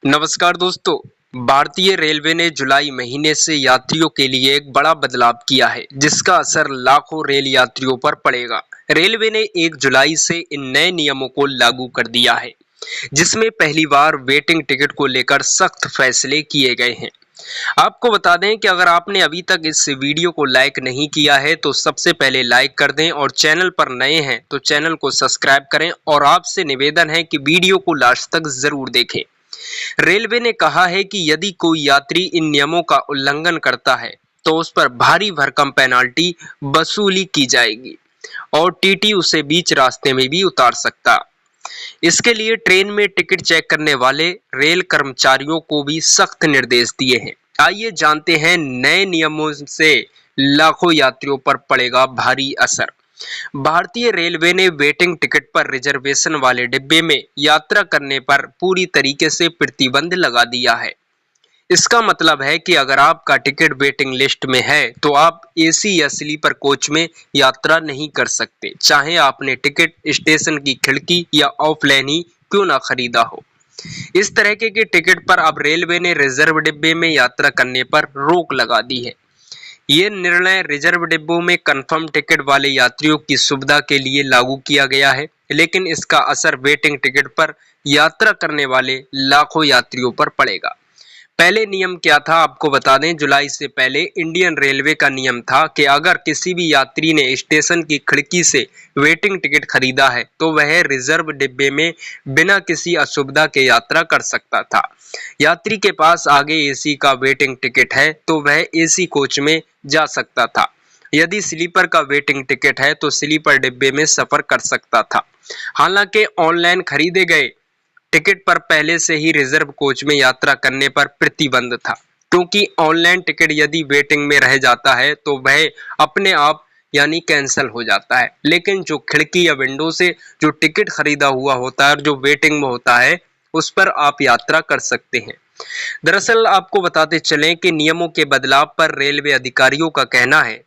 नमस्कार दोस्तों। भारतीय रेलवे ने जुलाई महीने से यात्रियों के लिए एक बड़ा बदलाव किया है, जिसका असर लाखों रेल यात्रियों पर पड़ेगा। रेलवे ने 1 जुलाई से इन नए नियमों को लागू कर दिया है, जिसमें पहली बार वेटिंग टिकट को लेकर सख्त फैसले किए गए हैं। आपको बता दें कि अगर आपने अभी तक इस वीडियो को लाइक नहीं किया है, तो सबसे पहले लाइक कर दें और चैनल पर नए हैं तो चैनल को सब्सक्राइब करें और आपसे निवेदन है कि वीडियो को लास्ट तक जरूर देखें। रेलवे ने कहा है कि यदि कोई यात्री इन नियमों का उल्लंघन करता है तो उस पर भारी भरकम पेनाल्टी वसूली की जाएगी और टीटी उसे बीच रास्ते में भी उतार सकता। इसके लिए ट्रेन में टिकट चेक करने वाले रेल कर्मचारियों को भी सख्त निर्देश दिए हैं। आइए जानते हैं नए नियमों से लाखों यात्रियों पर पड़ेगा भारी असर। भारतीय रेलवे ने वेटिंग टिकट पर रिजर्वेशन वाले डिब्बे में यात्रा करने पर पूरी तरीके से प्रतिबंध लगा दिया है। इसका मतलब है कि अगर आपका टिकट वेटिंग लिस्ट में है तो आप एसी या स्लीपर कोच में यात्रा नहीं कर सकते, चाहे आपने टिकट स्टेशन की खिड़की या ऑफलाइन ही क्यों ना खरीदा हो। इस तरह के टिकट पर अब रेलवे ने रिजर्व डिब्बे में यात्रा करने पर रोक लगा दी है। ये निर्णय रिजर्व डिब्बों में कंफर्म टिकट वाले यात्रियों की सुविधा के लिए लागू किया गया है, लेकिन इसका असर वेटिंग टिकट पर यात्रा करने वाले लाखों यात्रियों पर पड़ेगा। पहले नियम क्या था आपको बता दें। जुलाई से पहले इंडियन रेलवे का नियम था कि अगर किसी भी यात्री ने स्टेशन की खिड़की से वेटिंग टिकट खरीदा है तो वह रिजर्व डिब्बे में बिना किसी असुविधा के यात्रा कर सकता था। यात्री के पास आगे एसी का वेटिंग टिकट है तो वह एसी कोच में जा सकता था। यदि स्लीपर का वेटिंग टिकट है तो स्लीपर डिब्बे में सफर कर सकता था। हालांकि ऑनलाइन खरीदे गए टिकट पर पहले से ही रिजर्व कोच में यात्रा करने पर प्रतिबंध था, क्योंकि ऑनलाइन टिकट यदि वेटिंग में रह जाता है तो वह अपने आप यानी कैंसिल हो जाता है, लेकिन जो खिड़की या विंडो से जो टिकट खरीदा हुआ होता है और जो वेटिंग में होता है उस पर आप यात्रा कर सकते हैं। दरअसल आपको बताते चलें कि नियमों के बदलाव पर रेलवे अधिकारियों का कहना है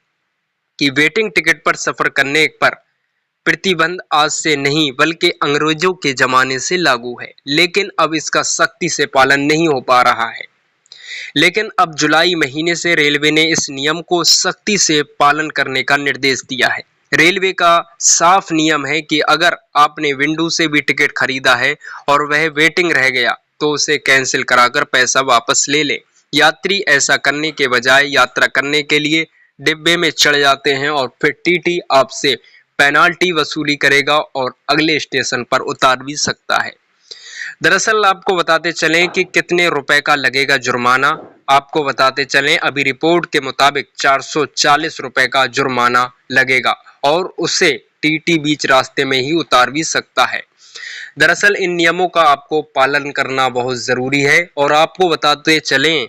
कि वेटिंग टिकट पर सफर करने पर प्रतिबंध आज से नहीं बल्कि अंग्रेजों के जमाने से लागू है, लेकिन अब इसका सख्ती से पालन नहीं हो पा रहा है। लेकिन अब जुलाई महीने से रेलवे ने इस नियम को सख्ती से पालन करने का निर्देश दिया है। रेलवे का साफ नियम है कि अगर आपने विंडो से भी टिकट खरीदा है और वह वेटिंग रह गया तो उसे कैंसिल कराकर पैसा वापस ले ले। यात्री ऐसा करने के बजाय यात्रा करने के लिए डिब्बे में चढ़ जाते हैं और फिर टीटी आपसे पेनाल्टी वसूली करेगा और अगले स्टेशन पर उतार भी सकता है। दरअसल आपको बताते चलें कि कितने रुपए का लगेगा जुर्माना। आपको बताते चलें अभी रिपोर्ट के मुताबिक 440 रुपए का जुर्माना लगेगा और उसे टीटी बीच रास्ते में ही उतार भी सकता है। दरअसल इन नियमों का आपको पालन करना बहुत जरूरी है और आपको बताते चलें